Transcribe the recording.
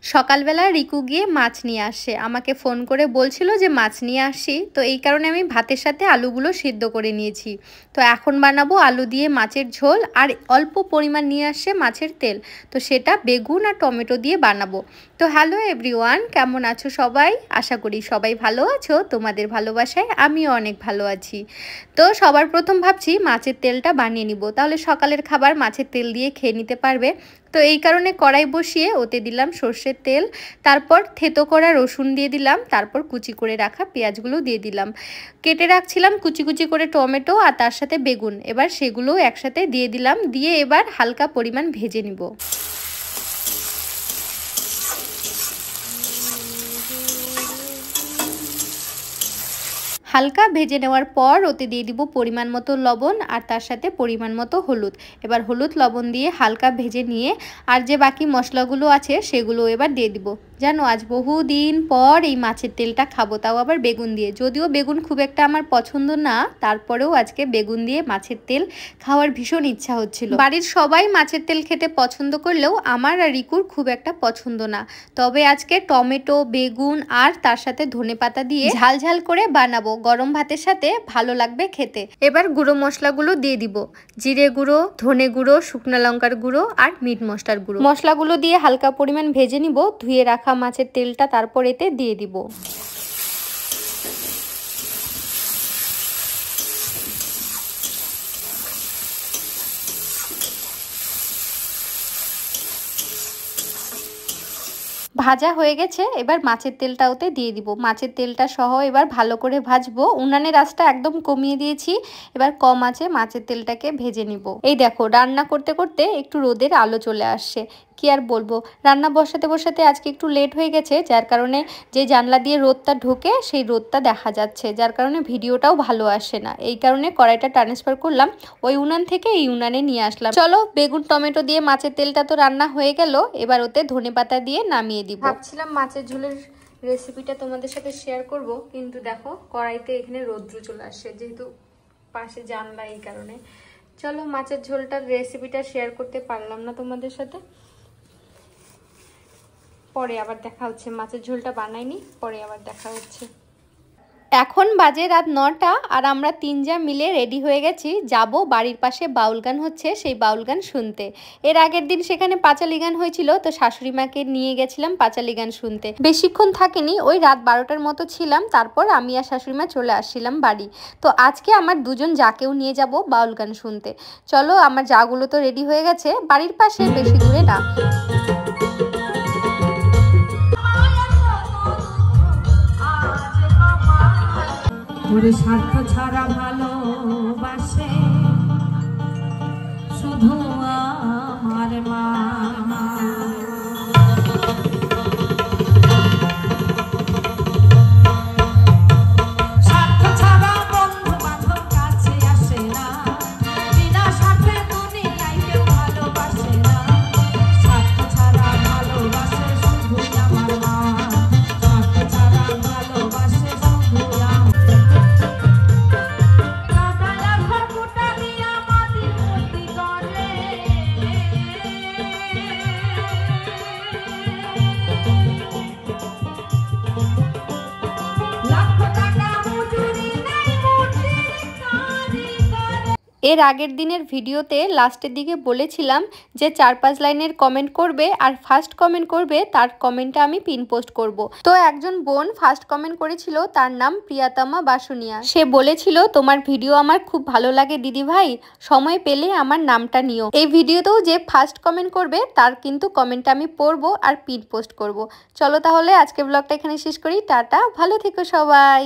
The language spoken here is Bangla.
সকালবেলা রিকু গিয়ে মাছ নিয়ে আসে, আমাকে ফোন করে বলছিল যে মাছ নিয়ে আসি, তো এই কারণে আমি ভাতের সাথে আলুগুলো সিদ্ধ করে নিয়েছি। তো এখন বানাবো আলু দিয়ে মাছের ঝোল, আর অল্প পরিমাণ নিয়ে আসে মাছের তেল, তো সেটা বেগুন আর টমেটো দিয়ে বানাবো। তো হ্যালো এভরিওয়ান, কেমন আছো সবাই? আশা করি সবাই ভালো আছো, তোমাদের ভালোবাসায় আমিও অনেক ভালো আছি। তো সবার প্রথম ভাবছি মাছের তেলটা বানিয়ে নিব, তাহলে সকালের খাবার মাছের তেল দিয়ে খেয়ে নিতে পারবে। তো এই কারণে কড়াই বসিয়ে ওতে দিলাম সর্ষের তেল, তারপর থেতো করা রসুন দিয়ে দিলাম, তারপর কুচি করে রাখা পেঁয়াজগুলো দিয়ে দিলাম। কেটে রাখছিলাম কুচি কুচি করে টমেটো আর তার সাথে বেগুন, এবার সেগুলো একসাথে দিয়ে দিলাম, দিয়ে এবার হালকা পরিমাণ ভেজে নিব। হালকা ভেজে নেওয়ার পর ওতে দিয়ে দিব পরিমাণ মতো লবণ আর তার সাথে পরিমাণ মতো হলুদ। এবার হলুদ লবণ দিয়ে হালকা ভেজে নিয়ে আর যে বাকি মশলাগুলো আছে সেগুলো এবার দিয়ে দিব। জানো, আজ বহুদিন পর এই মাছের তেলটা খাবো, তাও আবার বেগুন দিয়ে। যদিও বেগুন খুব একটা আমার পছন্দ না, তারপরেও আজকে বেগুন দিয়ে মাছের তেল খাওয়ার ভীষণ ইচ্ছা হচ্ছিল। বাড়ির সবাই মাছের তেল খেতে পছন্দ করলেও আমার আর রিকুর খুব একটা পছন্দ না। তবে আজকে টমেটো, বেগুন আর তার সাথে ধনেপাতা দিয়ে ঝাল ঝাল করে বানাবো, গরম ভাতের সাথে ভালো লাগবে খেতে। এবার গুঁড়ো মশলাগুলো দিয়ে দিব, জিরে গুঁড়ো, ধনে গুঁড়ো, শুকনো লঙ্কার গুঁড়ো আর মিট মশলার গুঁড়ো। মশলাগুলো দিয়ে হালকা পরিমাণ ভেজে নিব। ধুয়ে রাখা মাছের তেলটা তারপর এতে দিয়ে দিব। ভাজা হয়ে গেছে, এবার মাছের তেলটা ওতে দিয়ে দিব। মাছের তেলটা সহ এবার ভালো করে ভাজবো। উনানের আঁচটা একদম কমিয়ে দিয়েছি, এবার কম আঁচে মাছের তেলটাকে ভেজে নিব। এই দেখো, রান্না করতে করতে একটু রোদের আলো চলে আসছে। কি আর বলবো, রান্না বসাতে বসাতে আজকে একটু লেট হয়ে গেছে, যার কারণে যে জানলা দিয়ে রোদটা ঢোকে সেই রোদটা দেখা যাচ্ছে, যার কারণে ভিডিওটাও ভালো আসে না। এই কারণে কড়াইটা ট্রান্সফার করলাম ওই উনান থেকে এই উনানে নিয়ে আসলাম। চলো, বেগুন টমেটো দিয়ে মাছের তেলটা তো রান্না হয়ে গেল, এবার ওতে ধনেপাতা দিয়ে নামিয়ে দিব। ভাবছিলাম মাছের ঝোলের রেসিপিটা তোমাদের সাথে শেয়ার করব, কিন্তু দেখো কড়াইতে এখানে রৌদ্র চলে আসছে, যেহেতু পাশে জানলা, এই কারণে। চলো, মাছের ঝোলটার রেসিপিটা শেয়ার করতে পারলাম না তোমাদের সাথে, পরে আবার দেখা হচ্ছে। মাছের ঝোলটা বানাইনি, পরে আবার দেখা হচ্ছে। এখন বাজে রাত 9টা, আর আমরা তিনজা মিলে রেডি হয়ে গেছি, যাব বাড়ির পাশে বাউল গান হচ্ছে, সেই বাউল গান শুনতে। এর আগের দিন সেখানে পাঁচালি গান হয়েছিল, তো শাশুড়ি মাকে নিয়ে গেছিলাম পাঁচালি গান শুনতে। বেশিক্ষণ থাকিনি, ওই রাত 12টার মতো ছিলাম, তারপর আমি আর শাশুড়ি মা চলে আসছিলাম বাড়ি। তো আজকে আমার দুজন যাকেও নিয়ে যাব বাউল গান শুনতে। চলো, আমার যাগুলো তো রেডি হয়ে গেছে, বাড়ির পাশে, বেশি দূরে না। স্বার্থ ছাড়া ভালোবাসে শুধু আমার মা। এর আগের দিনের ভিডিওতে লাস্টের দিকে বলেছিলাম যে 4-5 লাইনের কমেন্ট করবে, আর ফার্স্ট কমেন্ট করবে তার কমেন্টটা আমি পিন পোস্ট করব। তো একজন বোন ফার্স্ট কমেন্ট করেছিল, তার নাম প্রিয়াতমা বাসুনিয়া। সে বলেছিল, তোমার ভিডিও আমার খুব ভালো লাগে দিদি ভাই, সময় পেলে আমার নামটা নিও। এই ভিডিওতেও যে ফার্স্ট কমেন্ট করবে তার কিন্তু কমেন্টটা আমি পড়বো আর পিন পোস্ট করব। চলো তাহলে আজকে ব্লগটা এখানে শেষ করি। টাটা, ভালো থেকো সবাই।